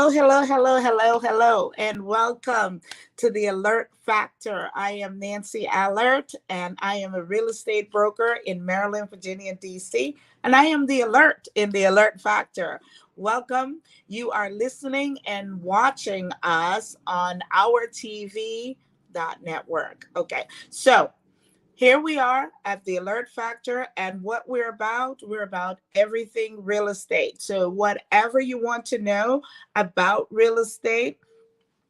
Hello, and welcome to the Alert Factor. I am Nancy Alert, and I am a real estate broker in Maryland, Virginia, and DC, and I am the Alert in the Alert Factor. Welcome. You are listening and watching us on our TV network. Okay, so here we are at the Alert Factor, and what we're about everything real estate. So, whatever you want to know about real estate,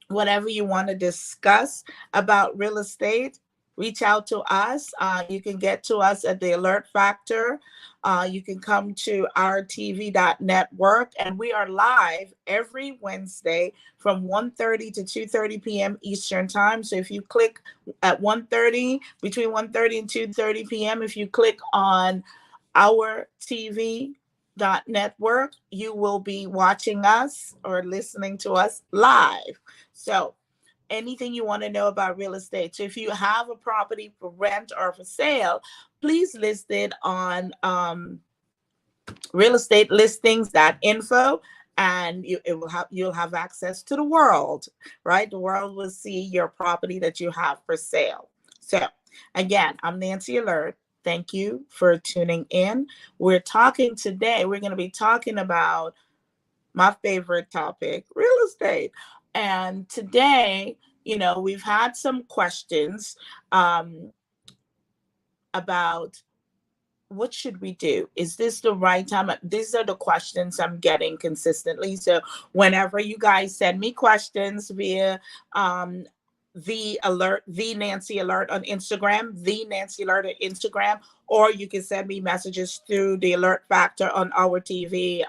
whatever you want to discuss about real estate, reach out to us. You can get to us at the Alert Factor. You can come to our TV.network, and we are live every Wednesday from 1:30 to 2:30 p.m. Eastern Time. So if you click at 1:30, between 1:30 and 2:30 p.m., if you click on our TV.network, you will be watching us or listening to us live. So anything you want to know about real estate. So if you have a property for rent or for sale, please list it on realestatelistings.info, and you'll have access to the world, right? The world will see your property that you have for sale. So again, I'm Nancy Alert. Thank you for tuning in. We're going to be talking about my favorite topic, real estate. And today, we've had some questions about what should we do? Is this the right time? These are the questions I'm getting consistently. So whenever you guys send me questions via the Nancy Alert on Instagram, or you can send me messages through the Alert Factor on our TV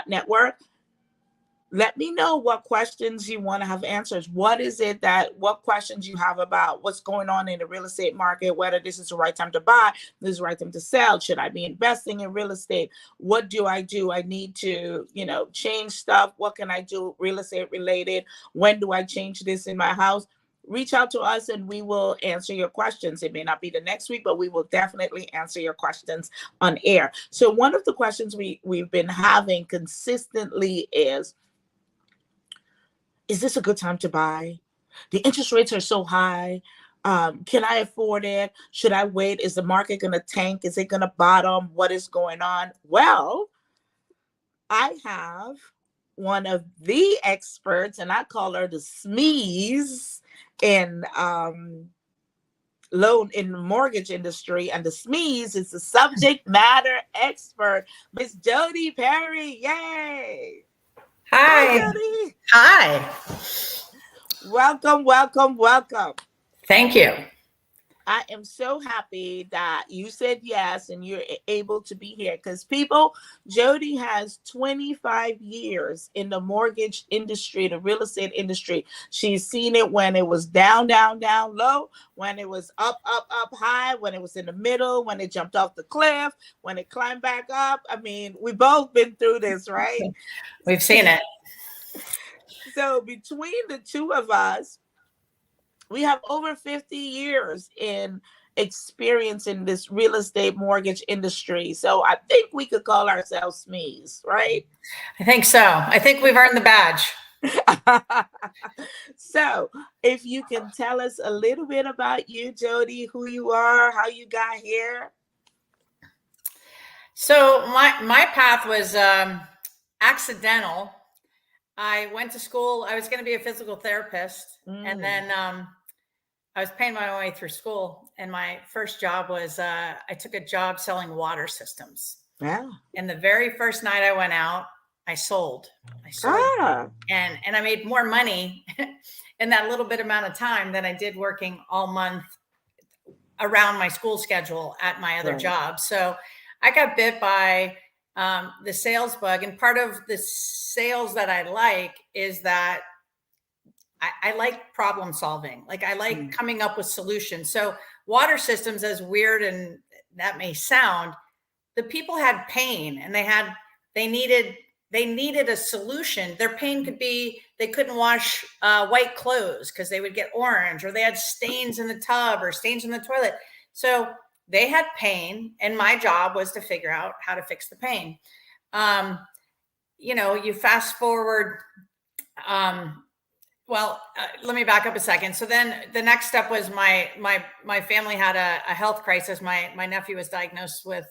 network. Let me know what questions you want to have answers. What questions you have about what's going on in the real estate market, whether this is the right time to buy, this is the right time to sell. Should I be investing in real estate? What do? I need to, change stuff. What can I do real estate related? When do I change this in my house? Reach out to us and we will answer your questions. It may not be the next week, but we will definitely answer your questions on air. So one of the questions we've been having consistently is this a good time to buy? The interest rates are so high. Can I afford it? Should I wait? Is the market going to tank? Is it going to bottom? What is going on? Well, I have one of the experts, and I call her the SMEs in in the mortgage industry, and the SMEs is the subject matter expert, Miss Jody Perry. Yay! Hi. Hi. Welcome. Thank you. I am so happy that you said yes and you're able to be here because Jody has 25 years in the mortgage industry, the real estate industry. She's seen it when it was down, low, when it was up, high, when it was in the middle, when it jumped off the cliff, when it climbed back up. I mean, we've both been through this, right? We've seen it. So between the two of us, we have over 50 years in experience in this real estate mortgage industry. So I think we could call ourselves SMEs, right? I think so. I think we've earned the badge. So if you can tell us a little bit about you, Jody, who you are, how you got here. So my path was accidental. I went to school. I was going to be a physical therapist. And then I was paying my way through school. And my first job was I took a job selling water systems. Yeah. And the very first night I went out, I sold. And I made more money in that little bit amount of time than I did working all month around my school schedule at my other job. So I got bit by the sales bug. And part of the sales that I like is that I like problem solving. Like I like coming up with solutions. So water systems, as weird and that may sound, the people had pain and they needed a solution. Their pain could be, they couldn't wash white clothes because they would get orange, or they had stains in the tub or stains in the toilet. So they had pain, and my job was to figure out how to fix the pain. you fast forward. Let me back up a second. So then the next step was my family had a health crisis. My nephew was diagnosed with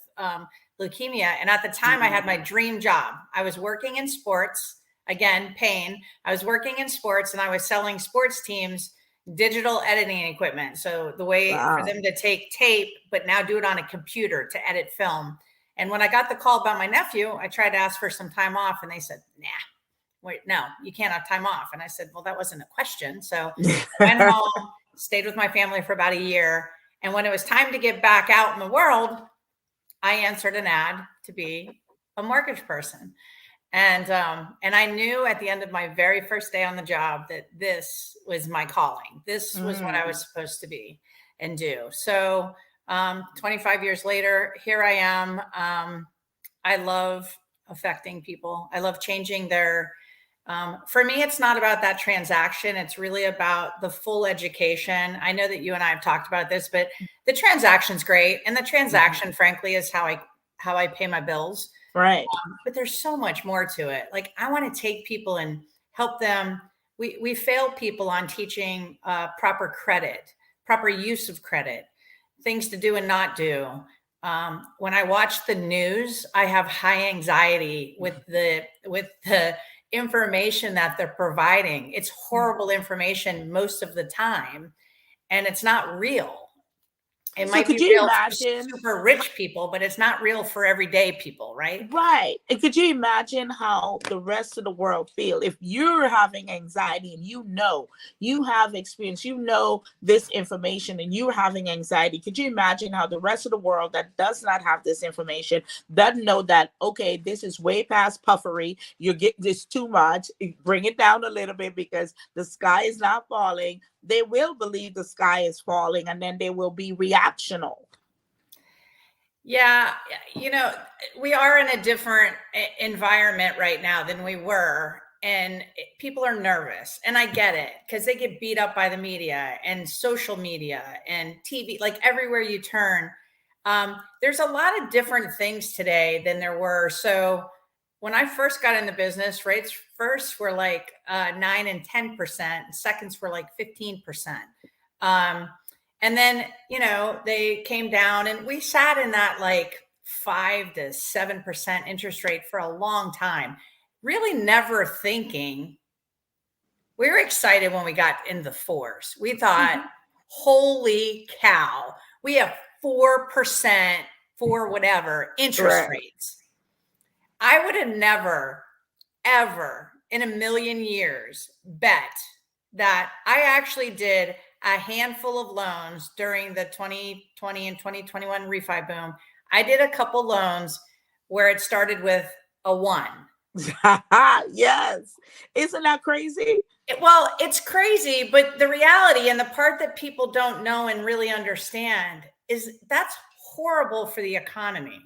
leukemia. And at the time I had my dream job. I was working in sports, again, pain. I was working in sports and I was selling sports teams digital editing equipment. So the way for them to take tape, but now do it on a computer to edit film. And when I got the call about my nephew, I tried to ask for some time off and they said, nah. Wait, no, you can't have time off. And I said, well, that wasn't a question. So I went home, stayed with my family for about a year. And when it was time to get back out in the world, I answered an ad to be a mortgage person. And I knew at the end of my very first day on the job that this was my calling. This was what I was supposed to be and do. So 25 years later, here I am. I love affecting people. I love changing their for me, it's not about that transaction. It's really about the full education. I know that you and I have talked about this, but the transaction's great. And the transaction, frankly, is how I pay my bills. Right. But there's so much more to it. Like I want to take people and help them. We fail people on teaching proper credit, proper use of credit, things to do and not do. When I watch the news, I have high anxiety with the information that they're providing. It's horrible information most of the time, and it's not real. It might be real for super rich people, but it's not real for everyday people, right? Right. And could you imagine how the rest of the world feel if you're having anxiety and you have experience, this information and you're having anxiety? Could you imagine how the rest of the world that does not have this information doesn't know that, okay, this is way past puffery. You get this too much. Bring it down a little bit because the sky is not falling. They will believe the sky is falling and then they will be reactional. Yeah. We are in a different environment right now than we were. And people are nervous. And I get it because they get beat up by the media and social media and TV, like everywhere you turn. There's a lot of different things today than there were. So when I first got in the business, rates first were like 9 and 10%. Seconds were like 15%. And then, they came down and we sat in that like 5 to 7% interest rate for a long time, really never thinking. We were excited when we got in the 4s. We thought, holy cow, we have 4% for whatever interest rates. I would have never, ever in a million years bet that I actually did a handful of loans during the 2020 and 2021 refi boom. I did a couple loans where it started with a 1. Yes. Isn't that crazy? It's crazy, but the reality and the part that people don't know and really understand is that's horrible for the economy.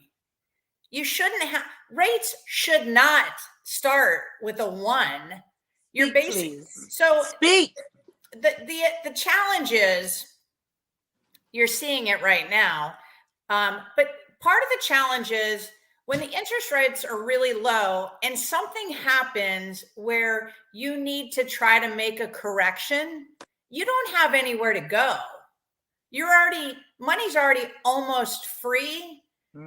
You shouldn't have rates should not start with a 1. You're basically speak. The challenge is you're seeing it right now. But part of the challenge is when the interest rates are really low and something happens where you need to try to make a correction, you don't have anywhere to go. Money's already almost free.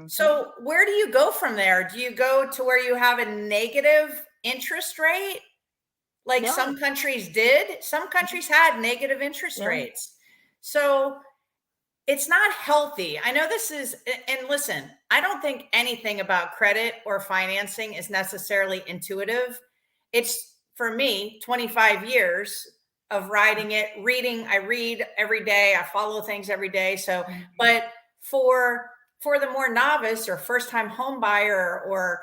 So where do you go from there? Do you go to where you have a negative interest rate? Like some countries did. Some countries had negative interest rates. So it's not healthy. I know this is, and listen, I don't think anything about credit or financing is necessarily intuitive. It's, for me, 25 years of riding it, reading. I read every day. I follow things every day. So, but for the more novice or first-time home buyer or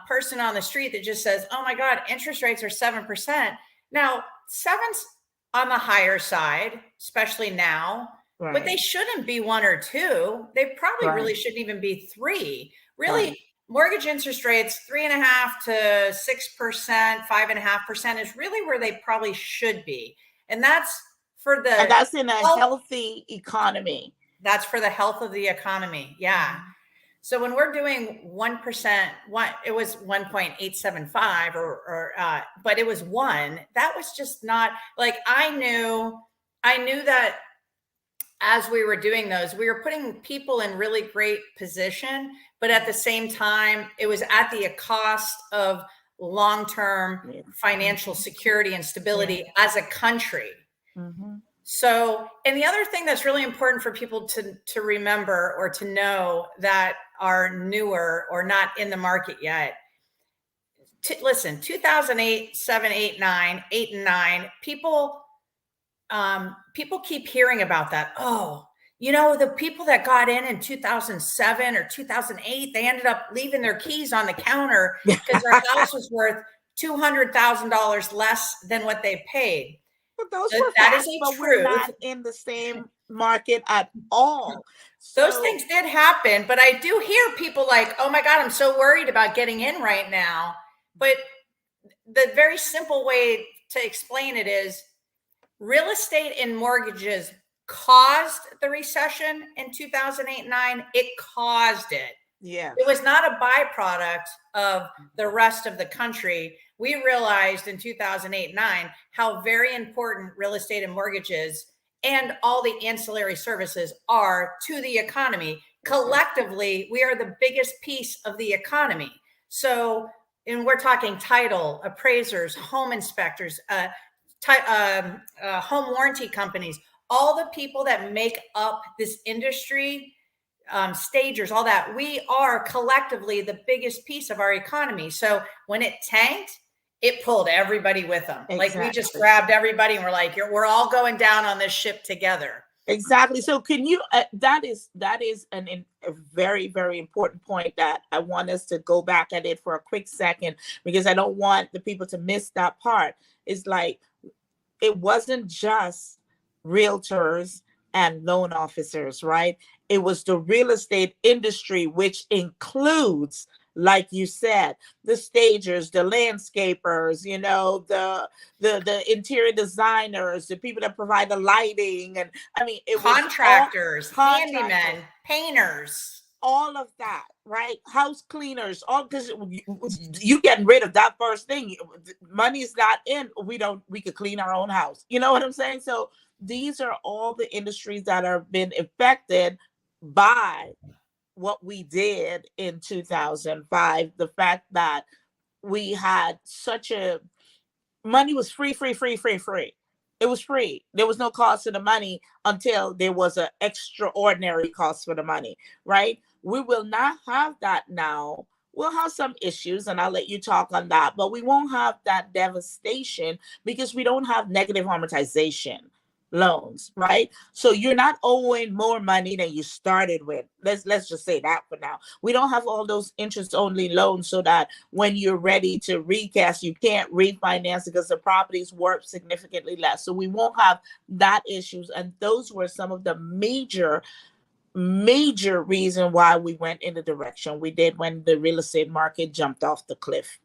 person on the street that just says, oh my God, interest rates are 7%. Now, 7's on the higher side, especially now, but they shouldn't be 1 or 2. They probably really shouldn't even be 3. Really, mortgage interest rates, 3.5% to 6%, 5.5% is really where they probably should be. And that's and that's in a healthy economy. That's for the health of the economy. Yeah. So when we're doing 1%, it was 1.875 but it was one. That was just not like I knew that as we were doing those, we were putting people in really great position, but at the same time, it was at the cost of long-term financial security and stability as a country. Mm-hmm. So, and the other thing that's really important for people to remember or to know that are newer or not in the market yet, listen, 2008, 7, 8, 9, 8 and 9, people keep hearing about that. Oh, the people that got in 2007 or 2008, they ended up leaving their keys on the counter because their house was worth $200,000 less than what they paid. But those were facts, but we're not in the same market at all. Those things did happen, but I do hear people like, oh my God, I'm so worried about getting in right now. But the very simple way to explain it is real estate and mortgages caused the recession in 2008-9. It caused it. Yeah. It was not a byproduct of the rest of the country. We realized in 2008-9 how very important real estate and mortgages and all the ancillary services are to the economy. Collectively, we are the biggest piece of the economy. So, and we're talking title, appraisers, home inspectors, home warranty companies, all the people that make up this industry, stagers, all that, we are collectively the biggest piece of our economy. So when it tanked, it pulled everybody with them. Exactly. Like we just grabbed everybody and we're like, we're all going down on this ship together. Exactly. So can you, that is a very, very important point that I want us to go back at it for a quick second, because I don't want the people to miss that part. It's like, it wasn't just realtors and loan officers, right? It was the real estate industry, which includes, like you said, the stagers, the landscapers, the interior designers, the people that provide the lighting, and I mean, it contractors, handymen, painters, all of that, right? House cleaners, all, because you getting rid of that first thing. Money is not in. We could clean our own house. You know what I'm saying? So these are all the industries that have been affected by what we did in 2005. The fact that we had money was free. It was free. There was no cost to the money until there was an extraordinary cost for the money, right? We will not have that now. We'll have some issues, and I'll let you talk on that, but we won't have that devastation because we don't have negative amortization loans, right? So you're not owing more money than you started with. Let's just say that for now. We don't have all those interest only loans, so that when you're ready to recast, you can't refinance because the property's worth significantly less. So we won't have that issues. And those were some of the major reason why we went in the direction we did when the real estate market jumped off the cliff.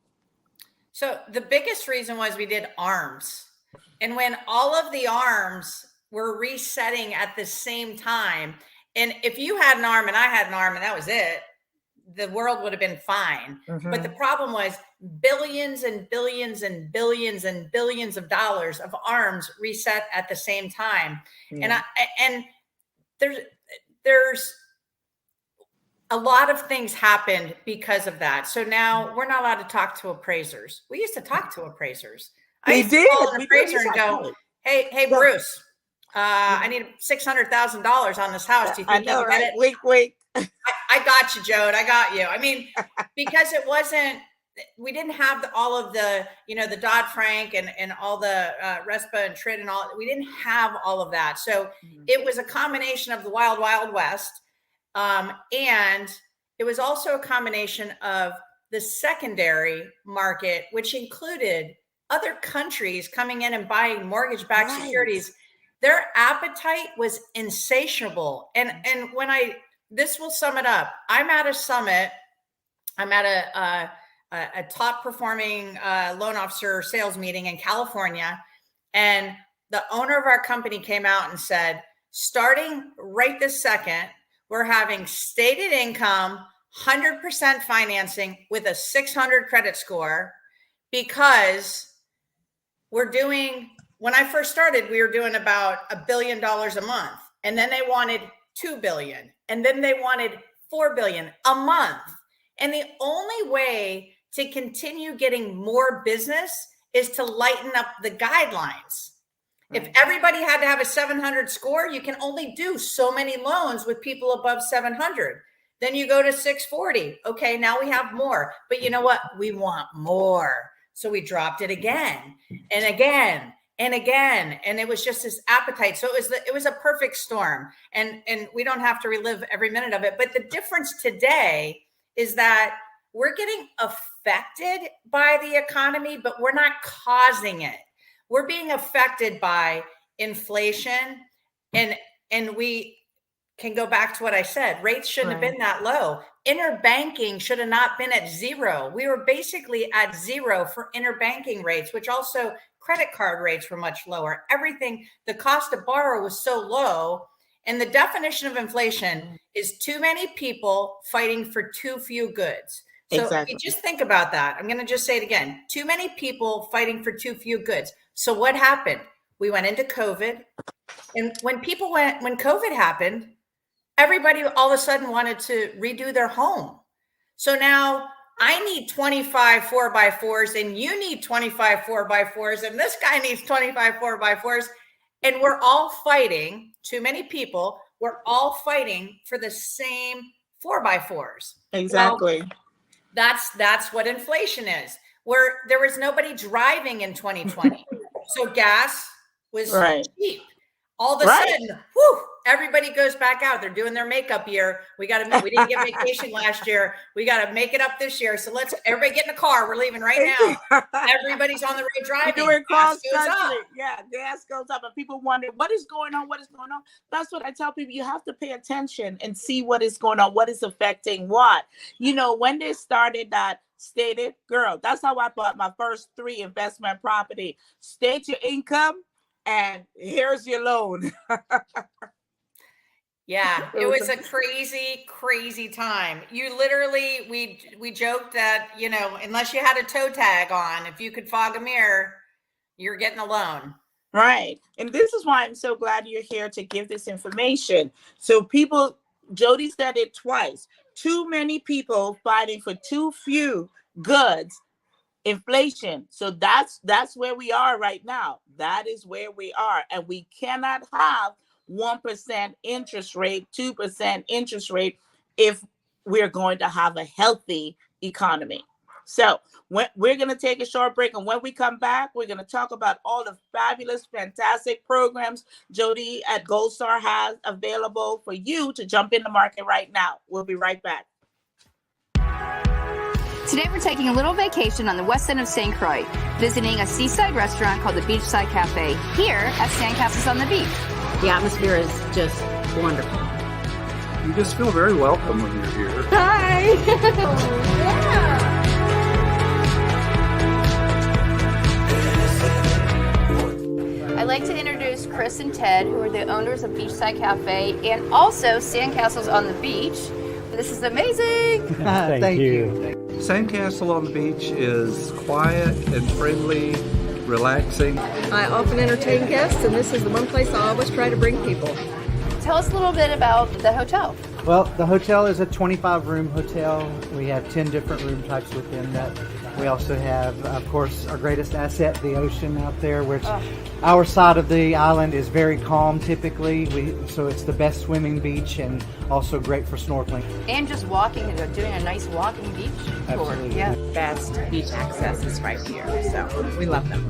So the biggest reason was we did ARMs. And when all of the arms were resetting at the same time, and if you had an arm and I had an arm and that was it, the world would have been fine. Mm-hmm. But the problem was billions and billions and billions and billions of dollars of arms reset at the same time. Yeah. And there's a lot of things happened because of that. So now we're not allowed to talk to appraisers. We used to talk to appraisers. I used to call an appraiser and go, hey, Bruce, I need $600,000 on this house. Do you think you can get it? Wait. I got you, Jode. I got you. I mean, because we didn't have all of the, the Dodd-Frank and all the RESPA and TRID and all. We didn't have all of that. So it was a combination of the wild, wild west. And it was also a combination of the secondary market, which included other countries coming in and buying mortgage-backed securities. Their appetite was insatiable. And when this will sum it up. I'm at a summit. I'm at a top performing loan officer sales meeting in California. And the owner of our company came out and said, starting right this second, we're having stated income, 100% financing with a 600 credit score, because when I first started, we were doing about $1 billion a month. And then they wanted 2 billion. And then they wanted 4 billion a month. And the only way to continue getting more business is to lighten up the guidelines. If everybody had to have a 700 score, you can only do so many loans with people above 700. Then you go to 640. Okay, now we have more. But you know what? We want more. So we dropped it again and again and again. And it was just this appetite. So it was a perfect storm. And we don't have to relive every minute of it. But the difference today is that we're getting affected by the economy, but we're not causing it. We're being affected by inflation. And we can go back to what I said. Rates shouldn't have been that low. Interbanking should have not been at zero. We were basically at zero for interbanking rates, which also credit card rates were much lower. Everything, the cost to borrow was so low. And the definition of inflation is too many people fighting for too few goods. So if you just think about that, I'm going to just say it again. Too many people fighting for too few goods. So what happened? We went into COVID. And when COVID happened, everybody all of a sudden wanted to redo their home. So now I need 25 4x4s and you need 25 4x4s and this guy needs 25 4x4s. And we're all fighting, too many people, we're all fighting for the same 4x4s. Exactly. Well, that's what inflation is. Where there was nobody driving in 2020. So gas was cheap. All of a sudden, everybody goes back out. They're doing their makeup year. We didn't get vacation last year. We got to make it up this year. So everybody get in the car. We're leaving right now. Everybody's on the road driving. We're doing cross country. Yeah, gas goes up, and people wonder what is going on. What is going on? That's what I tell people. You have to pay attention and see what is going on. What is affecting what? When they started that stated, girl, that's how I bought my first 3 investment property. State your income. And here's your loan. Yeah, it was a crazy, crazy time. You literally, we joked that, unless you had a toe tag on, if you could fog a mirror, you're getting a loan. Right. And this is why I'm so glad you're here to give this information. So people, Jody said it twice, too many people fighting for too few goods. Inflation. So that's where we are right now. That is where we are. And we cannot have 1% interest rate, 2% interest rate if we're going to have a healthy economy. So we're going to take a short break. And when we come back, we're going to talk about all the fabulous, fantastic programs Jody at Gold Star has available for you to jump in the market right now. We'll be right back. Today we're taking a little vacation on the west end of St. Croix, visiting a seaside restaurant called the Beachside Cafe here at Sandcastles on the Beach. The atmosphere is just wonderful. You just feel very welcome when you're here. Hi! I'd like to introduce Chris and Ted, who are the owners of Beachside Cafe and also Sandcastles on the Beach. This is amazing! Thank you. Sandcastle on the Beach is quiet and friendly, relaxing. I often entertain guests, and this is the one place I always try to bring people. Tell us a little bit about the hotel. Well, the hotel is a 25-room hotel. We have 10 different room types within that. We also have, of course, our greatest asset, the ocean out there, which our side of the island is very calm typically. So it's the best swimming beach and also great for snorkeling. And just walking, doing a nice walking beach tour. Absolutely. Yeah. Best beach access is right here, so we love them.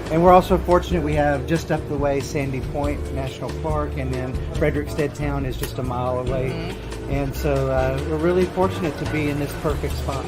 And we're also fortunate we have just up the way Sandy Point National Park, and then Frederickstead Town is just a mile away. Mm-hmm. And so we're really fortunate to be in this perfect spot.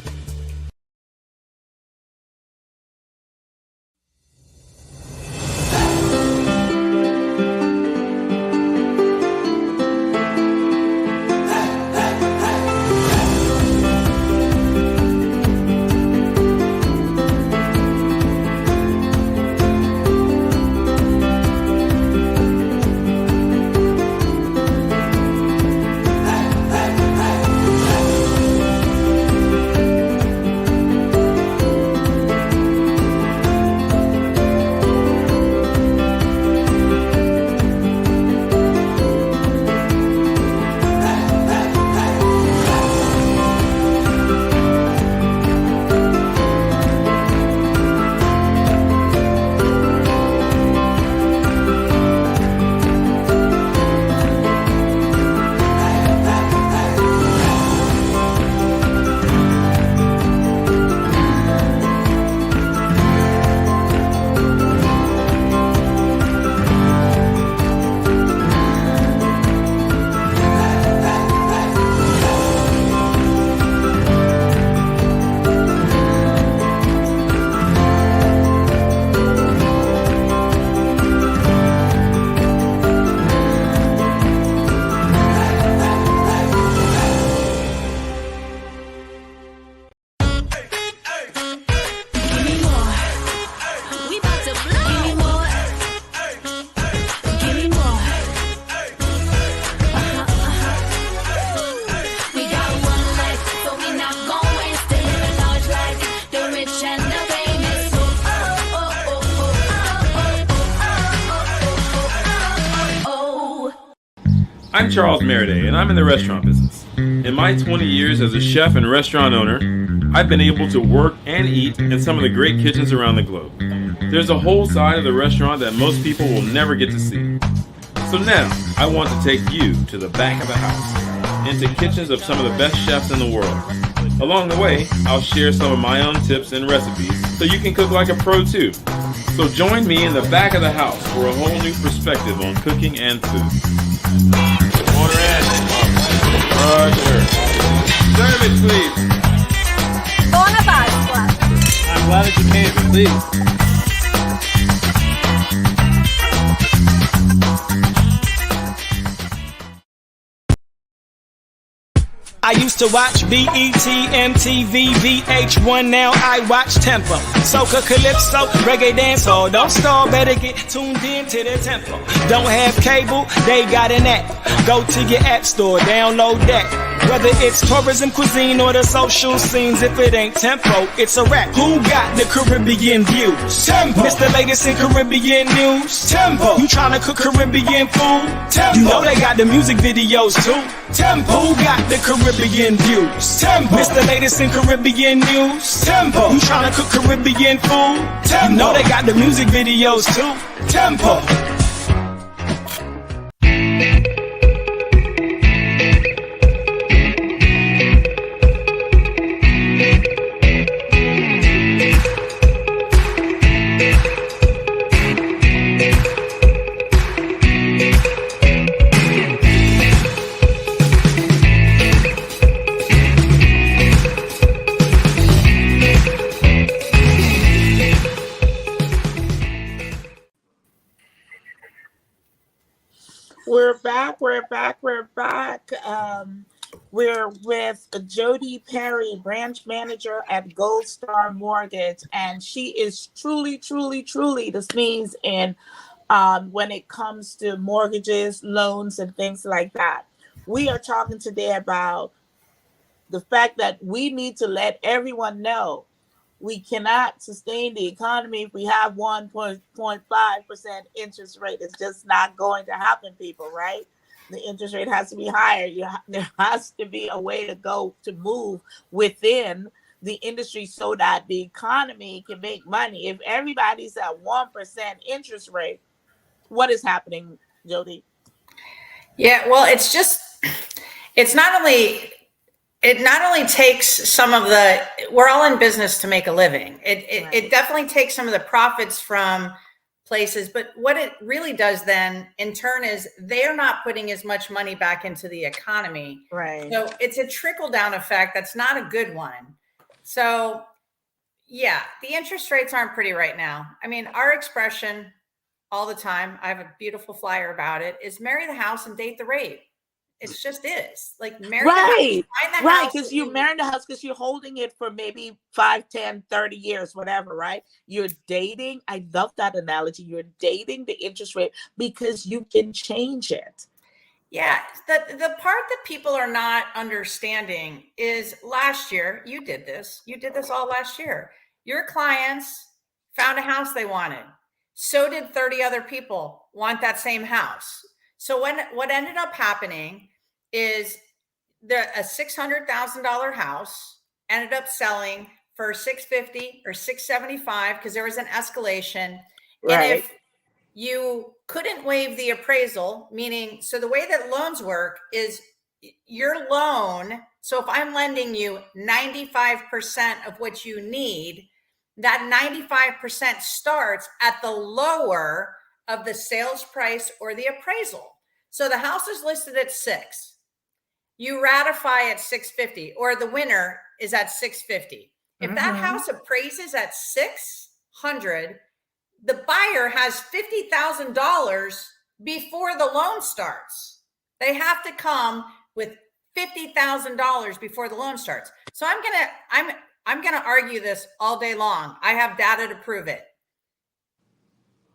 I'm Charles Meriday, and I'm in the restaurant business. In my 20 years as a chef and restaurant owner, I've been able to work and eat in some of the great kitchens around the globe. There's a whole side of the restaurant that most people will never get to see. So now, I want to take you to the back of the house, into kitchens of some of the best chefs in the world. Along the way, I'll share some of my own tips and recipes so you can cook like a pro too. So join me in the back of the house for a whole new perspective on cooking and food. Order in. Roger. Serve it, please. I'm glad that you came, please. I used to watch BET, MTV, VH1, now I watch Tempo. Soca, Calypso, Reggae Dancehall. Don't stall, better get tuned in to the tempo. Don't have cable, they got an app. Go to your app store, download that. Whether it's tourism, cuisine, or the social scenes, if it ain't Tempo, it's a rap. Who got the Caribbean views? Tempo. Mr. Latest in Caribbean news? Tempo. You tryna cook Caribbean food? Tempo. You know they got the music videos too? Tempo. Who got the Caribbean views? Tempo. Mr. Latest in Caribbean news? Tempo. You tryna cook Caribbean food? Tempo. You know they got the music videos too? Tempo. We're back. We're with Jody Perry, branch manager at Gold Star Mortgage, and she is truly the sneeze in when it comes to mortgages, loans, and things like that. We are talking today about the fact that we need to let everyone know we cannot sustain the economy if we have 1.5% interest rate. It's just not going to happen, people, right? The interest rate has to be higher. There has to be a way to move within the industry so that the economy can make money. If everybody's at 1% interest rate, what is happening, Jody? Yeah, well, it not only takes some of we're all in business to make a living. It definitely takes some of the profits from places, but what it really does then in turn is they're not putting as much money back into the economy. Right. So it's a trickle down effect. That's not a good one. So yeah, the interest rates aren't pretty right now. I mean, our expression all the time, I have a beautiful flyer about it, is marry the house and date the rate. It just is like marry the house, right, because you marry the house because you're holding it for maybe 5, 10, 30 years, whatever, right? You're dating. I love that analogy. You're dating the interest rate because you can change it. Yeah, the part that people are not understanding is last year, you did this all last year. Your clients found a house they wanted. So did 30 other people want that same house. So what ended up happening is a $600,000 house ended up selling for $650 or $675 because there was an escalation. Right. And if you couldn't waive the appraisal, meaning, so the way that loans work is your loan. So if I'm lending you 95% of what you need, that 95% starts at the lower of the sales price or the appraisal. So the house is listed at 6. You ratify at 650, or the winner is at 650. If that house appraises at 600, the buyer has $50,000 before the loan starts. They have to come with $50,000 before the loan starts. So I'm gonna argue this all day long. I have data to prove it.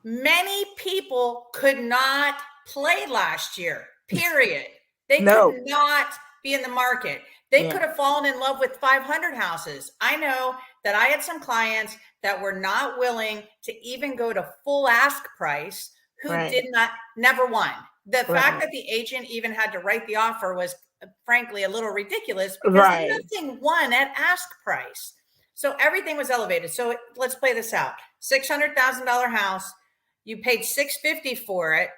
Many people could not play last year, period. They could not be in the market. They could have fallen in love with 500 houses. I know that I had some clients that were not willing to even go to full ask price who never won. The fact that the agent even had to write the offer was frankly a little ridiculous because Right. nothing won at ask price. So everything was elevated. So let's play this out. $600,000 house, you paid $650 for it,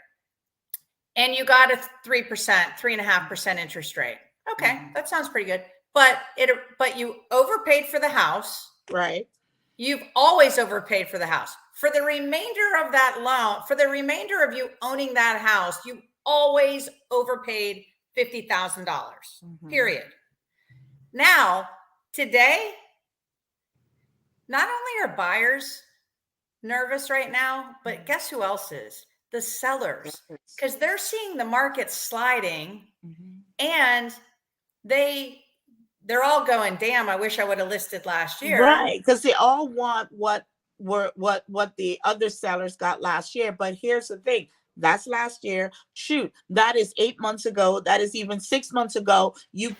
and you got a 3%, 3.5% interest rate. Okay, that sounds pretty good. But you overpaid for the house. Right. You've always overpaid for the house. For the remainder of that loan, for the remainder of you owning that house, you always overpaid $50,000. Period. Now, today, not only are buyers nervous right now, but guess who else is? The sellers, because they're seeing the market sliding, and they're all going, damn, I wish I would have listed last year. Right, because they all want what the other sellers got last year. But here's the thing. That's last year. Shoot, that is 8 months ago. That is even 6 months ago. You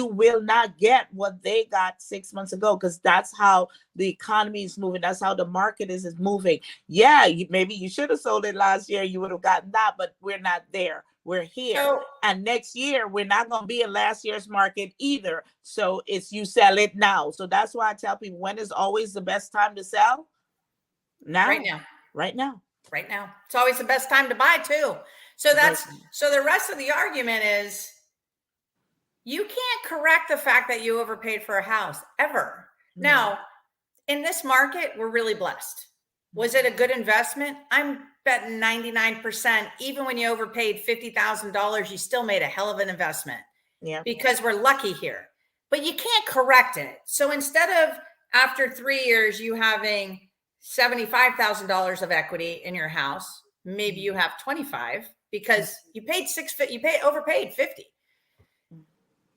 will not get what they got 6 months ago, because that's how the economy is moving. That's how the market is moving. Yeah, maybe you should have sold it last year. You would have gotten that, but we're not there. We're here. And next year, we're not going to be in last year's market either. So it's you sell it now. So that's why I tell people, when is always the best time to sell? Now. Right now. Right now. Right now. It's always the best time to buy too. So so the rest of the argument is you can't correct the fact that you overpaid for a house ever. Now, in this market, we're really blessed. Was it a good investment? I'm betting 99%, even when you overpaid $50,000, you still made a hell of an investment. Yeah. Because we're lucky here. But you can't correct it. So instead of after 3 years, you having $75,000 of equity in your house, maybe you have 25 because you overpaid 50.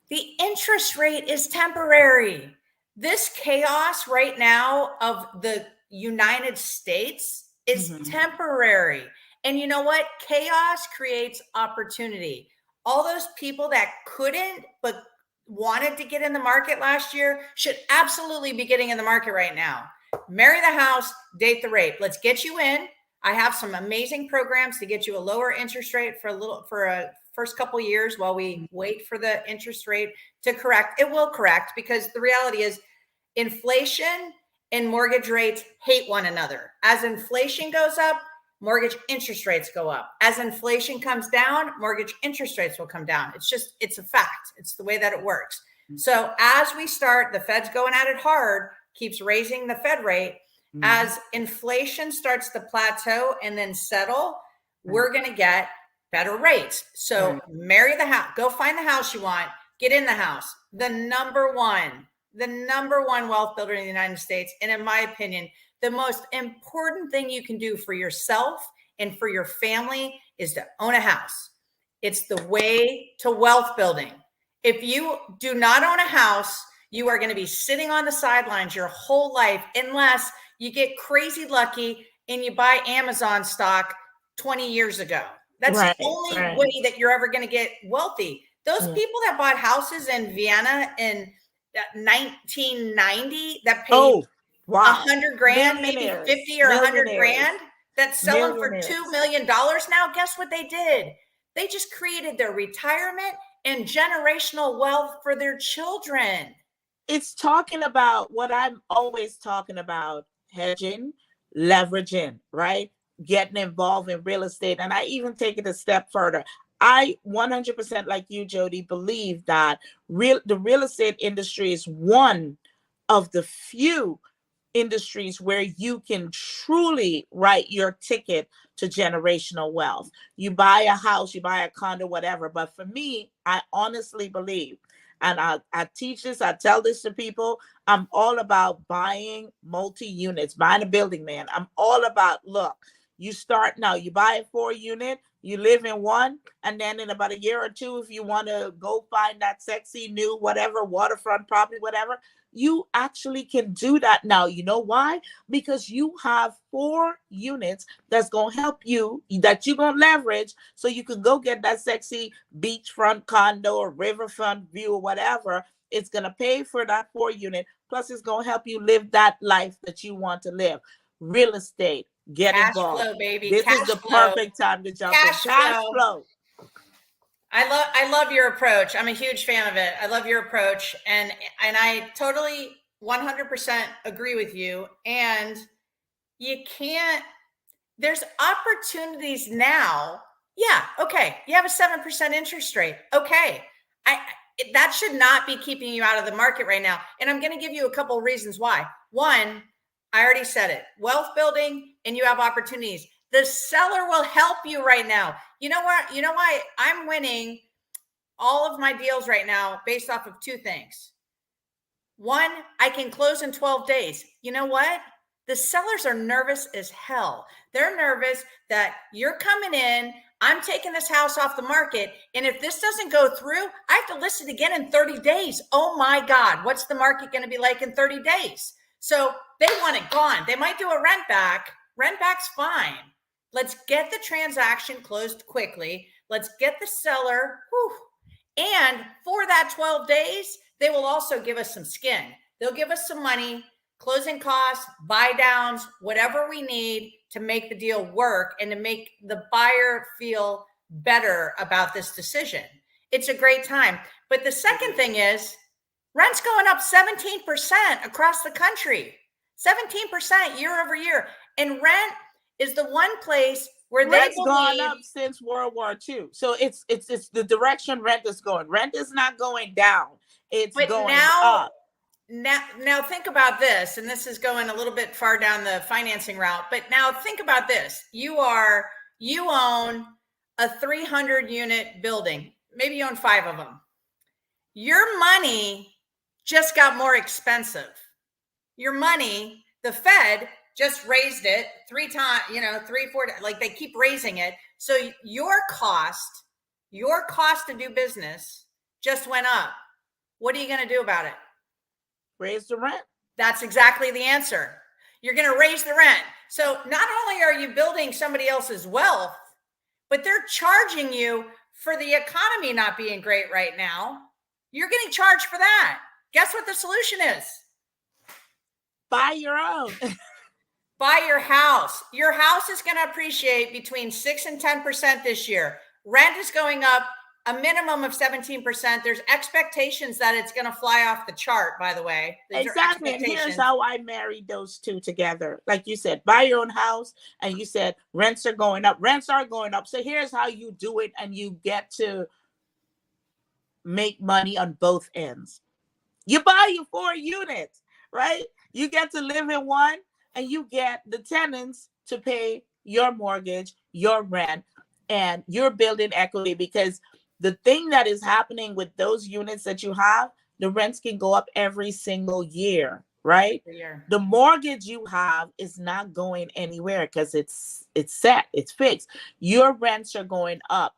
The interest rate is temporary. This chaos right now of the United States is temporary. And you know what? Chaos creates opportunity. All those people that couldn't but wanted to get in the market last year should absolutely be getting in the market right now. Marry the house, date the rate. Let's get you in. I have some amazing programs to get you a lower interest rate for a first couple of years while we wait for the interest rate to correct. It will correct, because the reality is inflation and mortgage rates hate one another. As inflation goes up, mortgage interest rates go up. As inflation comes down, mortgage interest rates will come down. It's a fact. It's the way that it works. So as we start, the Fed's going at it hard, keeps raising the Fed rate. As inflation starts to plateau and then settle, we're going to get better rates. So marry the house, go find the house you want, get in the house. The number one wealth builder in the United States. And in my opinion, the most important thing you can do for yourself and for your family is to own a house. It's the way to wealth building. If you do not own a house, you are going to be sitting on the sidelines your whole life, unless you get crazy lucky and you buy Amazon stock 20 years ago. That's the only way that you're ever going to get wealthy. Those people that bought houses in Vienna in 1990 that paid $100,000, maybe 50 or 100 grand, that's selling for $2 million now. Guess what they did? They just created their retirement and generational wealth for their children. It's talking about what I'm always talking about: hedging, leveraging, right? Getting involved in real estate. And I even take it a step further. I 100%, like you, Jody, believe that the real estate industry is one of the few industries where you can truly write your ticket to generational wealth. You buy a house, you buy a condo, whatever. But for me, I honestly believe, and I teach this, I tell this to people, I'm all about buying multi-units, buying a building, man. I'm all about, look, you start now, you buy a 4-unit, you live in one, and then in about a year or two, if you want to go find that sexy new whatever, waterfront property, whatever, you actually can do that now. You know why? Because you have 4 units that's going to help you, that you're going to leverage, so you can go get that sexy beachfront condo or riverfront view or whatever. It's going to pay for that 4 unit. Plus, it's going to help you live that life that you want to live. Real estate, get Cash involved. flow, baby. This Cash is the flow. perfect time to jump Cash in. Cash flow. flow. I love your approach. I'm a huge fan of it. I love your approach, and I totally 100% agree with you. And you can't. There's opportunities now. Yeah, okay. You have a 7% interest rate. Okay, that should not be keeping you out of the market right now. And I'm going to give you a couple of reasons why. One, I already said it. Wealth building, and you have opportunities. The seller will help you right now. You know what? You know why I'm winning all of my deals right now based off of two things. One, I can close in 12 days. You know what? The sellers are nervous as hell. They're nervous that you're coming in, I'm taking this house off the market, and if this doesn't go through, I have to list it again in 30 days. Oh my God, what's the market going to be like in 30 days? So they want it gone. They might do a rent back. Rent back's fine. Let's get the transaction closed quickly. Let's get the seller. And for that 12 days, they will also give us some skin. They'll give us some money, closing costs, buy downs, whatever we need to make the deal work and to make the buyer feel better about this decision. It's a great time. But the second thing is rent's going up 17% across the country, 17% year over year. And rent is the one place where rent's they gone up since World War II. So it's the direction rent is going. Rent is not going down. It's going up. Now think about this, and this is going a little bit far down the financing route, but now think about this. You own a 300 unit building. Maybe you own 5 of them. Your money just got more expensive. Your money, the Fed just raised it 3 times, 3, 4, like they keep raising it. So your cost to do business just went up. What are you going to do about it? Raise the rent. That's exactly the answer. You're going to raise the rent. So not only are you building somebody else's wealth, but they're charging you for the economy not being great right now. You're getting charged for that. Guess what the solution is? Buy your own. Buy your house. Your house is going to appreciate between 6 and 10% this year. Rent is going up a minimum of 17%. There's expectations that it's going to fly off the chart, by the way. Exactly. And here's how I married those two together. Like you said, buy your own house. And you said rents are going up. Rents are going up. So here's how you do it. And you get to make money on both ends. You buy your 4 units, right? You get to live in one and you get the tenants to pay your mortgage, your rent, and you're building equity because the thing that is happening with those units that you have, the rents can go up every single year, right? The mortgage you have is not going anywhere because it's set, it's fixed. Your rents are going up.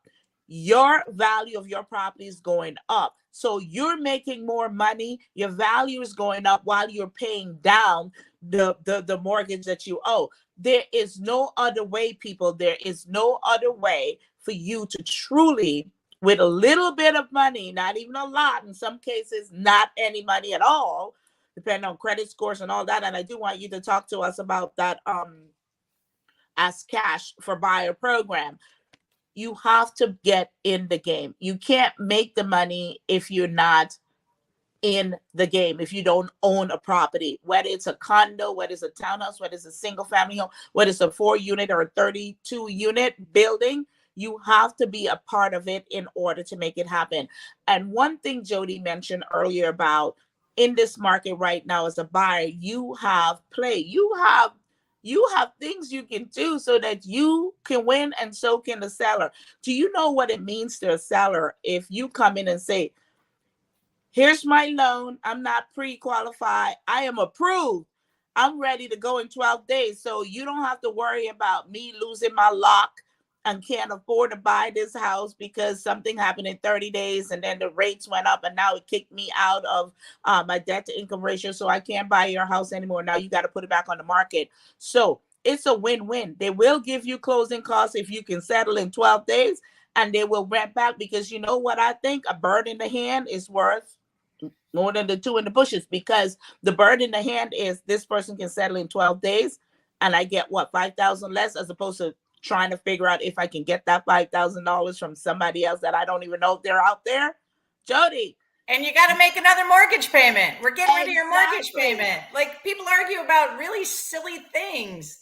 Your value of your property is going up. So you're making more money. Your value is going up while you're paying down the mortgage that you owe. There is no other way, people. There is no other way for you to truly, with a little bit of money, not even a lot, in some cases, not any money at all, depending on credit scores and all that. And I do want you to talk to us about that Ask Cash for Buyer program. You have to get in the game. You can't make the money if you're not in the game, if you don't own a property, whether it's a condo, whether it's a townhouse, whether it's a single family home, whether it's a 4 unit or a 32 unit building. You have to be a part of it in order to make it happen. And one thing Jody mentioned earlier about in this market right now as a buyer, you have play. You have things you can do so that you can win and so can the seller. Do you know what it means to a seller if you come in and say, here's my loan, I'm not pre-qualified, I am approved, I'm ready to go in 12 days. So you don't have to worry about me losing my lock and can't afford to buy this house because something happened in 30 days and then the rates went up and now it kicked me out of my debt to income ratio. So I can't buy your house anymore. Now you got to put it back on the market. So it's a win-win. They will give you closing costs if you can settle in 12 days and they will rent back because you know what I think? A bird in the hand is worth more than the 2 in the bushes because the bird in the hand is this person can settle in 12 days and I get what, 5,000 less, as opposed to trying to figure out if I can get that $5,000 from somebody else that I don't even know if they're out there. Jody. And you got to make another mortgage payment. We're getting rid of your mortgage payment. Like, people argue about really silly things.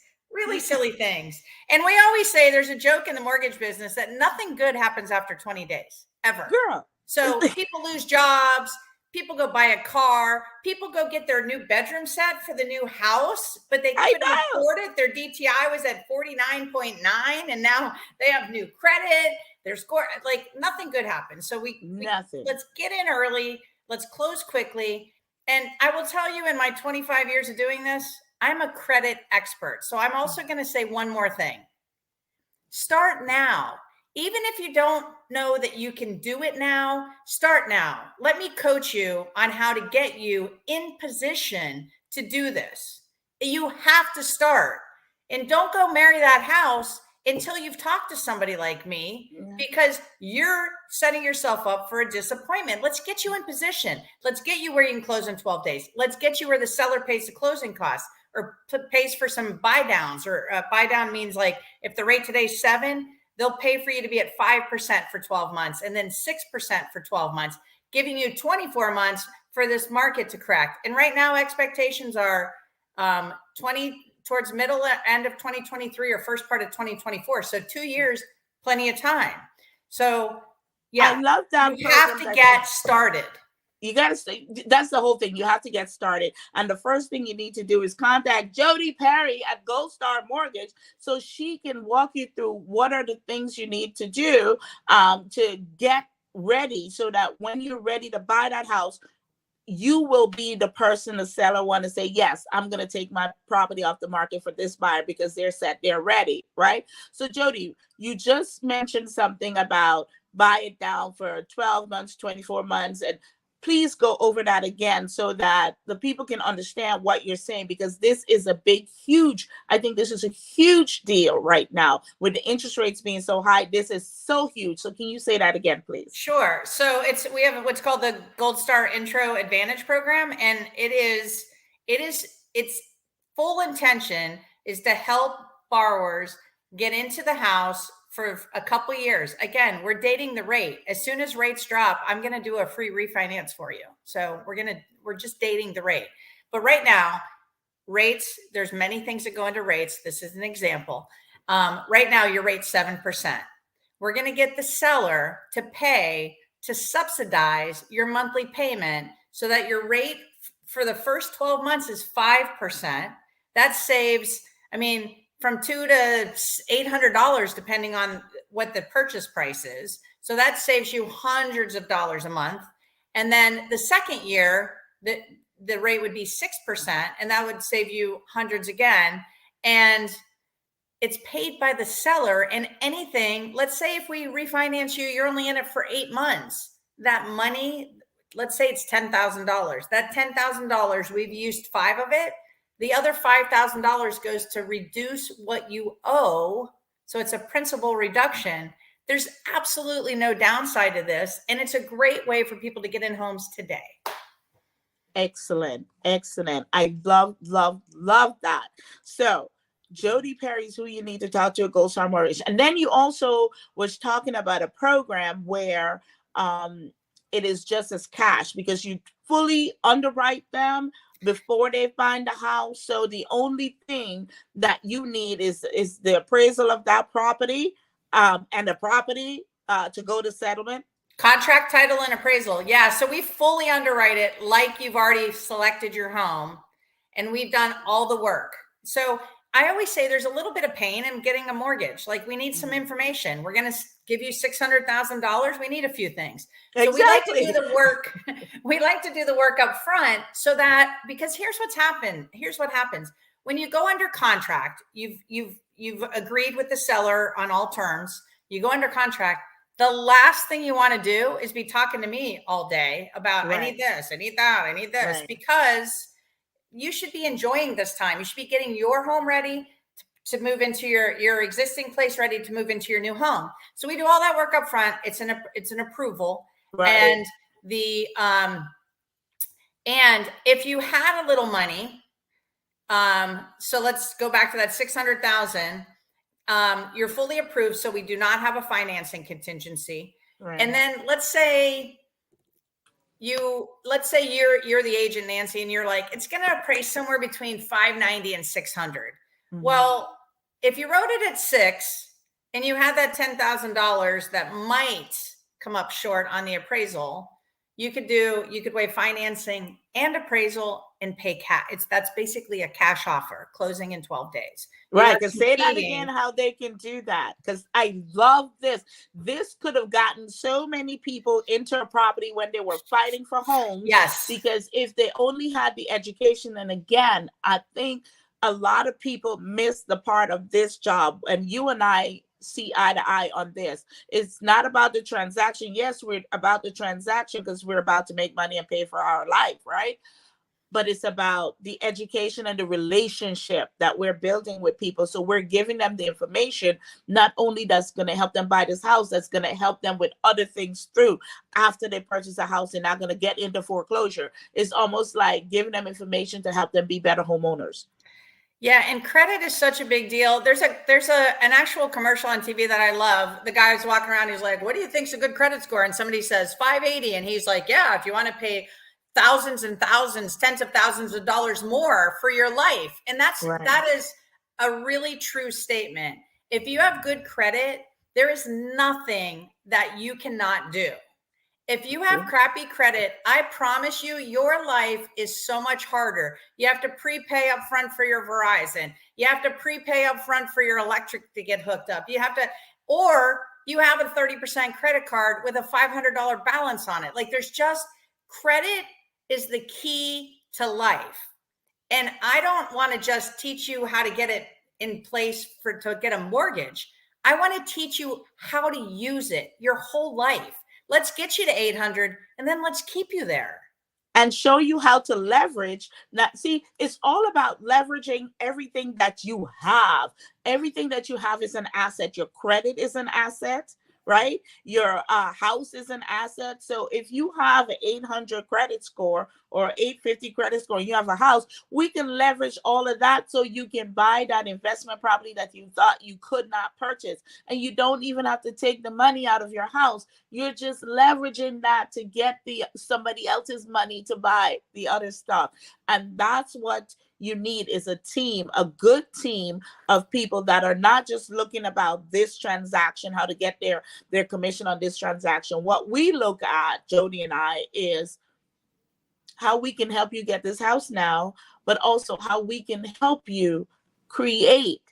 And we always say, there's a joke in the mortgage business that nothing good happens after 20 days, ever. Girl. So people lose jobs. People go buy a car. People go get their new bedroom set for the new house, but they couldn't afford it. Their DTI was at 49.9, and now they have new credit. Their score, like, nothing good happens. So let's get in early. Let's close quickly. And I will tell you, in my 25 years of doing this, I'm a credit expert. So I'm also going to say one more thing. Start now. Even if you don't know that you can do it now, start now. Let me coach you on how to get you in position to do this. You have to start. And don't go marry that house until you've talked to somebody like me, because you're setting yourself up for a disappointment. Let's get you in position. Let's get you where you can close in 12 days. Let's get you where the seller pays the closing costs, or pays for some buy downs. Or buy down means, like, if the rate today is 7%, they'll pay for you to be at 5% for 12 months and then 6% for 12 months, giving you 24 months for this market to correct. And right now, expectations are 20 towards middle end of 2023 or first part of 2024. So 2 years, plenty of time. So yeah, I love that. You have to get started. You got to stay. That's the whole thing. You have to get started. And the first thing you need to do is contact Jody Perry at Gold Star Mortgage, so she can walk you through what are the things you need to do to get ready, so that when you're ready to buy that house, you will be the person the seller want to say, yes, I'm going to take my property off the market for this buyer because they're set, they're ready, right? So Jody, you just mentioned something about buy it down for 12 months, 24 months, and please go over that again so that the people can understand what you're saying, because this is a I think this is a huge deal right now with the interest rates being so high. This is so huge. So can you say that again, please? Sure. So we have what's called the Gold Star Intro Advantage Program, and its full intention is to help borrowers get into the house for a couple of years. Again, we're dating the rate. As soon as rates drop, I'm going to do a free refinance for you. So we're just dating the rate. But right now, rates, there's many things that go into rates. This is an example. Right now, your rate's 7%. We're going to get the seller to pay to subsidize your monthly payment so that your rate for the first 12 months is 5%. That saves, from $200 to $800, depending on what the purchase price is. So that saves you hundreds of dollars a month. And then the second year, the rate would be 6%, and that would save you hundreds again. And it's paid by the seller. And anything, let's say if we refinance you, you're only in it for 8 months. That money, let's say it's $10,000. That $10,000, we've used 5 of it. The other $5,000 goes to reduce what you owe. So it's a principal reduction. There's absolutely no downside to this. And it's a great way for people to get in homes today. Excellent. Excellent. I love that. So Jody Perry is who you need to talk to at Gold Star Mortgage. And then you also was talking about a program where it is just as cash, because you fully underwrite them before they find a house. So the only thing that you need is the appraisal of that property and the property to go to settlement. Contract, title, and appraisal. Yeah. So we fully underwrite it like you've already selected your home, and we've done all the work. So I always say there's a little bit of pain in getting a mortgage. Like, we need some information. We're going to give you $600,000. We need a few things. So Exactly. we like to do the work. We like to do the work up front, so that, because here's what happens. When you go under contract, you've agreed with the seller on all terms. You go under contract. The last thing you want to do is be talking to me all day about, right, I need this, I need that, I need this, right, because you should be enjoying this time. You should be getting your home ready to move into your existing place, ready to move into your new home. So we do all that work up front. It's an approval. Right. And and if you had a little money, So let's go back to that 600,000. You're fully approved, so we do not have a financing contingency. Right. And then let's say you're the agent, Nancy, and you're like, it's going to appraise somewhere between 590 and 600. Mhm. Well, if you wrote it at 6 and you had that $10,000 that might come up short on the appraisal, you could waive financing and appraisal and pay cash. That's basically a cash offer, closing in 12 days. Right. Because say that again, how they can do that. Because I love this. This could have gotten so many people into a property when they were fighting for homes. Yes. Because if they only had the education, and again, I think a lot of people miss the part of this job. And you and I see eye to eye on this. It's not about the transaction. Yes, we're about the transaction because we're about to make money and pay for our life, right? But it's about the education and the relationship that we're building with people. So we're giving them the information, not only that's going to help them buy this house, that's going to help them with other things through after they purchase a house. They're not going to get into foreclosure. It's almost like giving them information to help them be better homeowners. Yeah, and credit is such a big deal. There's an actual commercial on TV that I love. The guy's walking around, he's like, what do you think's a good credit score? And somebody says 580. And he's like, yeah, if you want to pay thousands and thousands, tens of thousands of dollars more for your life. And that is a really true statement. If you have good credit, there is nothing that you cannot do. If you have crappy credit, I promise you, your life is so much harder. You have to prepay up front for your Verizon. You have to prepay up front for your electric to get hooked up. Or you have a 30% credit card with a $500 balance on it. Like credit is the key to life. And I don't want to just teach you how to get it in place to get a mortgage. I want to teach you how to use it your whole life. Let's get you to 800 and then let's keep you there. And show you how to leverage. Now, see, it's all about leveraging everything that you have. Everything that you have is an asset. Your credit is an asset, right? Your house is an asset. So if you have an 800 credit score or 850 credit score, and you have a house, we can leverage all of that so you can buy that investment property that you thought you could not purchase. And you don't even have to take the money out of your house. You're just leveraging that to get somebody else's money to buy the other stuff. And that's what you need, is a team, a good team of people that are not just looking about this transaction, how to get their commission on this transaction. What we look at, Jody and I, is how we can help you get this house now, but also how we can help you create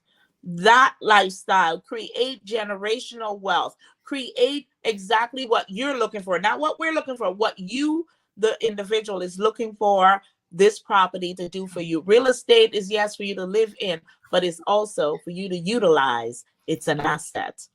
that lifestyle, create generational wealth, create exactly what you're looking for, not what we're looking for, what you, the individual, is looking for this property to do for you. Real estate is, yes, for you to live in, but it's also for you to utilize. It's an asset.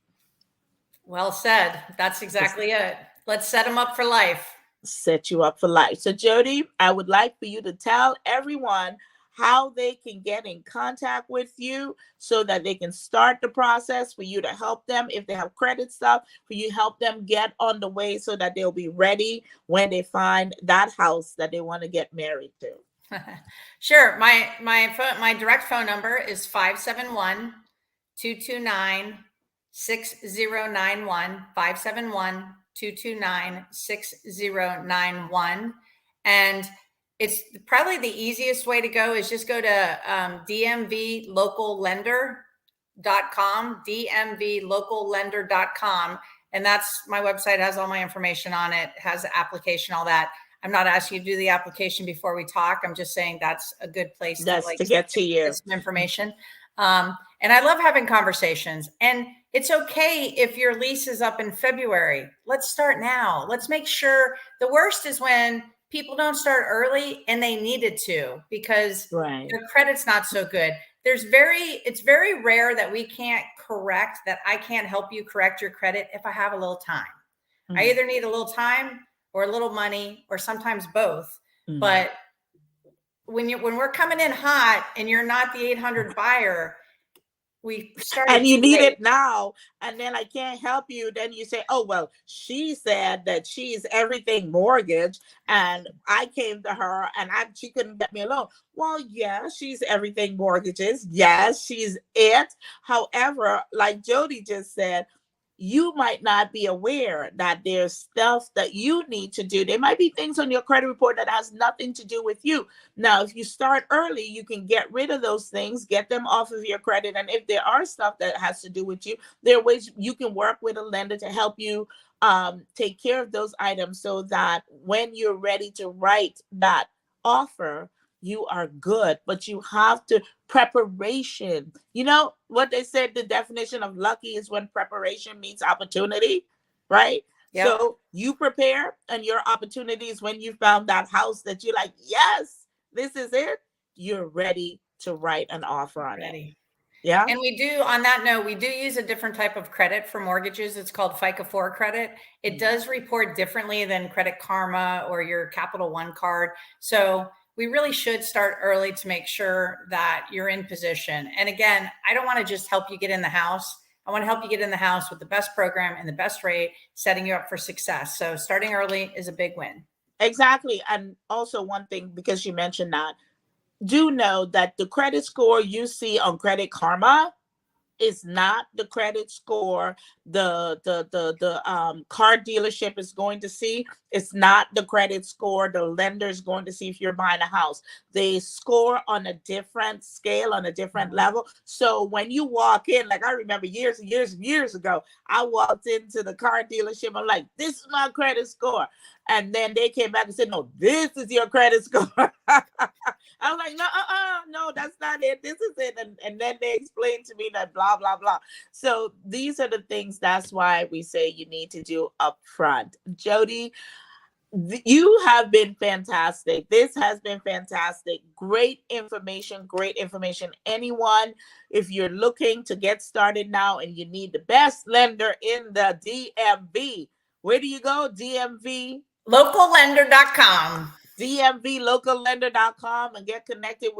Well said. That's exactly it. Let's set them up for life. Set you up for life. So Jody, I would like for you to tell everyone how they can get in contact with you so that they can start the process for you to help them if they have credit stuff, for you to help them get on the way so that they'll be ready when they find that house that they want to get married to. Sure. My direct phone number is 571-229-6091, 571-229-6091. And it's probably the easiest way to go is just go to dmvlocallender.com, dmvlocallender.com. And that's my website, has all my information on it, has the application, all that. I'm not asking you to do the application before we talk. I'm just saying that's a good place to get to you. Some information. And I love having conversations. And it's okay if your lease is up in February. Let's start now. Let's make sure. The worst is when people don't start early and they needed to because their credit's not so good. It's very rare that I can't help you correct your credit if I have a little time. Mm-hmm. I either need a little time or a little money, or sometimes both. Mm-hmm. But when we're coming in hot and you're not the 800 buyer, we started. And you need it now, and then I can't help you. Then you say, oh, well, she said that she's everything mortgage, and I came to her and she couldn't get me a loan. Well, yeah, she's everything mortgages. Yes, she's it. However, like Jody just said, you might not be aware that there's stuff that you need to do. There might be things on your credit report that has nothing to do with you. Now, if you start early, you can get rid of those things, get them off of your credit. And if there are stuff that has to do with you, there are ways you can work with a lender to help you take care of those items so that when you're ready to write that offer, you are good. But you have to preparation. You know what they said, the definition of lucky is when preparation meets opportunity, right? Yep. So you prepare, and your opportunity is when you found that house that you're like, yes, this is it. You're ready to write an offer on it. Yeah. And we do, on that note, we do use a different type of credit for mortgages. It's called FICO 4 credit. It does report differently than Credit Karma or your Capital One card. So we really should start early to make sure that you're in position. And again, I don't want to just help you get in the house. I want to help you get in the house with the best program and the best rate, setting you up for success. So starting early is a big win. Exactly. And also one thing, because you mentioned that, do know that the credit score you see on Credit Karma is not the credit score the car dealership is going to see. It's not the credit score the lender is going to see if you're buying a house. They score on a different scale, on a different level. So when you walk in, like I remember years and years and years ago, I walked into the car dealership. I'm like, this is my credit score. And then they came back and said, no, this is your credit score. I was like, no, that's not it. This is it. And then they explained to me that blah, blah, blah. So these are the things, that's why we say you need to do upfront. Jody, you have been fantastic. This has been fantastic. Great information. Anyone, if you're looking to get started now and you need the best lender in the DMV, where do you go? DMV? Locallender.com. DMVlocallender.com, and get connected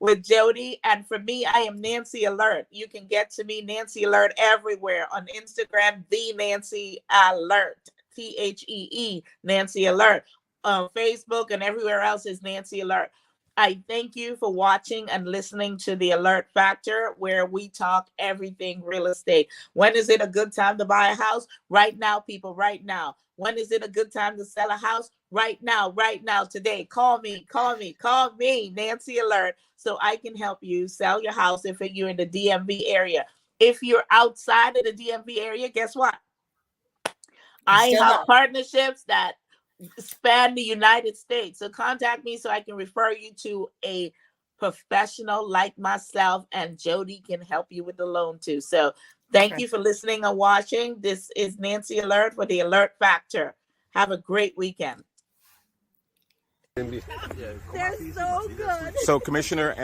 with Jody. And for me, I am Nancy Alert. You can get to me, Nancy Alert, everywhere on Instagram, the Nancy Alert, THEE, Nancy Alert. Facebook and everywhere else is Nancy Alert. I thank you for watching and listening to the Alert Factor, where we talk everything real estate. When is it a good time to buy a house? Right now, people, right now. When is it a good time to sell a house? Right now, today. Call me, Nancy Alert, so I can help you sell your house if you're in the DMV area. If you're outside of the DMV area, guess what? I have partnerships that span the United States. So contact me so I can refer you to a professional like myself, and Jody can help you with the loan too. So thank you for listening and watching. This is Nancy Alert for the Alert Factor. Have a great weekend. They're so good. So Commissioner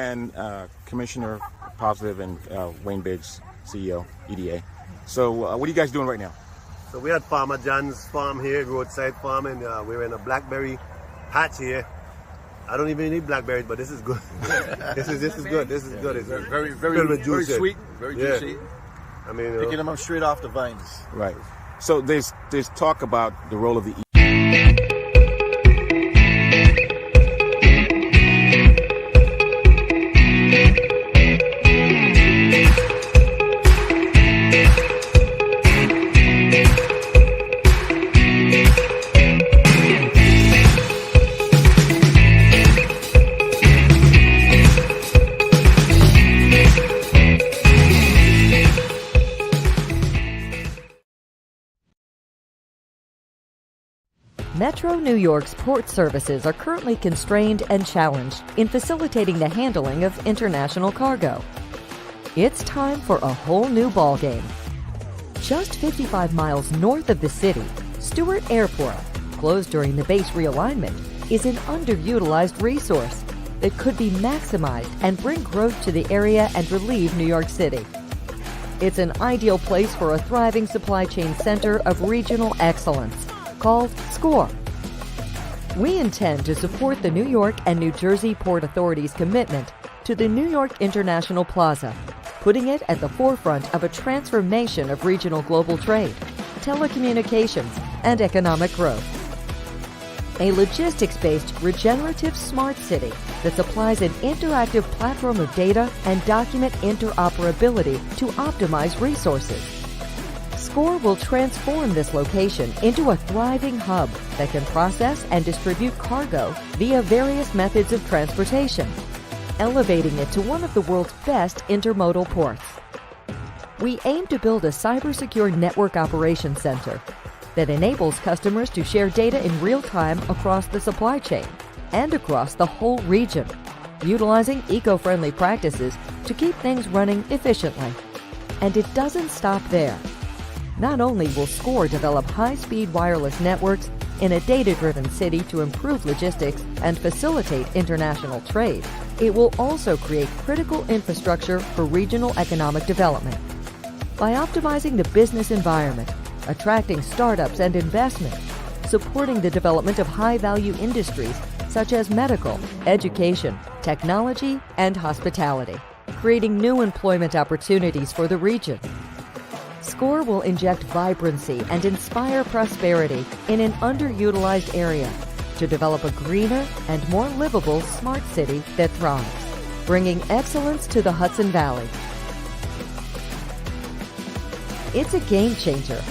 Positive and Wayne Biggs, CEO, EDA. So what are you guys doing right now? So we had Farmer John's farm here, roadside farm, and we're in a blackberry patch here. I don't even need blackberries, but this is good. this is good. This is good. It's very sweet, very juicy. I mean, picking them up straight off the vines. Right. So there's talk about the role of the Metro New York's port services are currently constrained and challenged in facilitating the handling of international cargo. It's time for a whole new ballgame. Just 55 miles north of the city, Stewart Airport, closed during the base realignment, is an underutilized resource that could be maximized and bring growth to the area and relieve New York City. It's an ideal place for a thriving supply chain center of regional excellence, called SCORE. We intend to support the New York and New Jersey Port Authority's commitment to the New York International Plaza putting it at the forefront of a transformation of regional global trade, telecommunications, and economic growth. A logistics-based regenerative smart city that supplies an interactive platform of data and document interoperability to optimize resources. SCORE will transform this location into a thriving hub that can process and distribute cargo via various methods of transportation, elevating it to one of the world's best intermodal ports. We aim to build a cybersecure network operations center that enables customers to share data in real time across the supply chain and across the whole region, utilizing eco-friendly practices to keep things running efficiently. And it doesn't stop there. Not only will SCORE develop high-speed wireless networks in a data-driven city to improve logistics and facilitate international trade, it will also create critical infrastructure for regional economic development. By optimizing the business environment, attracting startups and investment, supporting the development of high-value industries such as medical, education, technology, and hospitality, creating new employment opportunities for the region. SCORE will inject vibrancy and inspire prosperity in an underutilized area to develop a greener and more livable smart city that thrives, bringing excellence to the Hudson Valley. It's a game changer.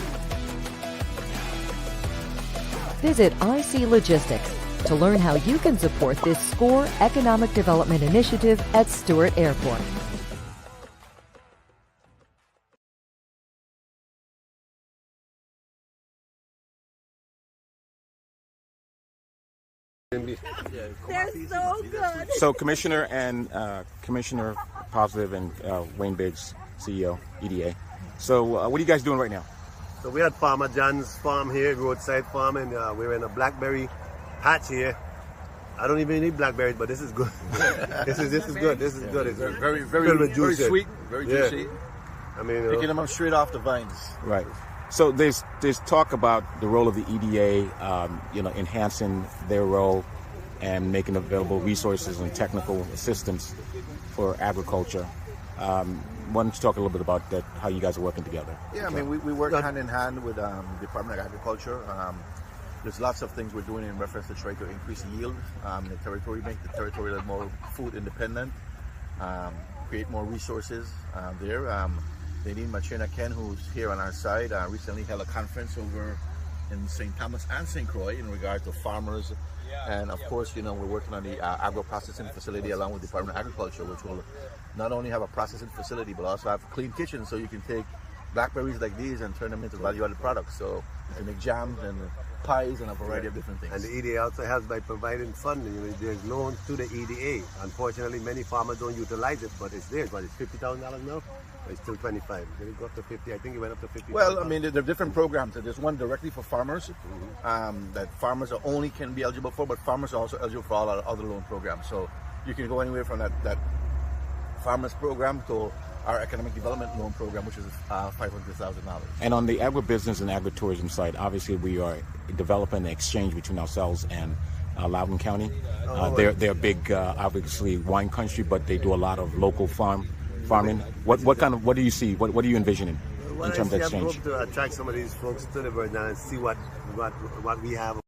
Visit IC Logistics to learn how you can support this SCORE Economic Development Initiative at Stewart Airport. They're so good. So Commissioner Positive and Wayne Biggs, CEO, EDA. So what are you guys doing right now? So we had Farmer John's farm here, roadside farm, and we're in a blackberry patch here. I don't even eat blackberries, but this is good. this is good. This is good. It's very sweet, very juicy. I mean, picking them up straight off the vines. Right. So there's talk about the role of the EDA, enhancing their role and making available resources and technical assistance for agriculture. Why don't you talk a little bit about that, how you guys are working together? Yeah, I mean, we work hand in hand with the Department of Agriculture. There's lots of things we're doing in reference to try to increase yield in the territory, make the territory a little more food independent, create more resources there. Nadine Machina Ken, who's here on our side, recently held a conference over in St. Thomas and St. Croix in regard to farmers. And of course, we're working on the agro-processing facility along with the Department of Agriculture, which will not only have a processing facility, but also have clean kitchens so you can take blackberries like these and turn them into value-added products. So you can make jams and pies and a variety of different things. And the EDA also helps by providing funding. There's loans to the EDA. Unfortunately, many farmers don't utilize it, but it's there. But it's $50,000 now. But it's still 25. Did it go up to 50? I think it went up to 50. Well, I mean, there are different programs. There's one directly for farmers that farmers only can be eligible for, but farmers are also eligible for all our other loan programs. So you can go anywhere from that farmers program to our economic development loan program, which is $500,000. And on the agribusiness and agritourism side, obviously we are developing an exchange between ourselves and Loudoun County. They're a big, obviously, wine country, but they do a lot of local farming. What do you see? What are you envisioning in terms of exchange? I hope to attract some of these folks to the Virginia and see what we have.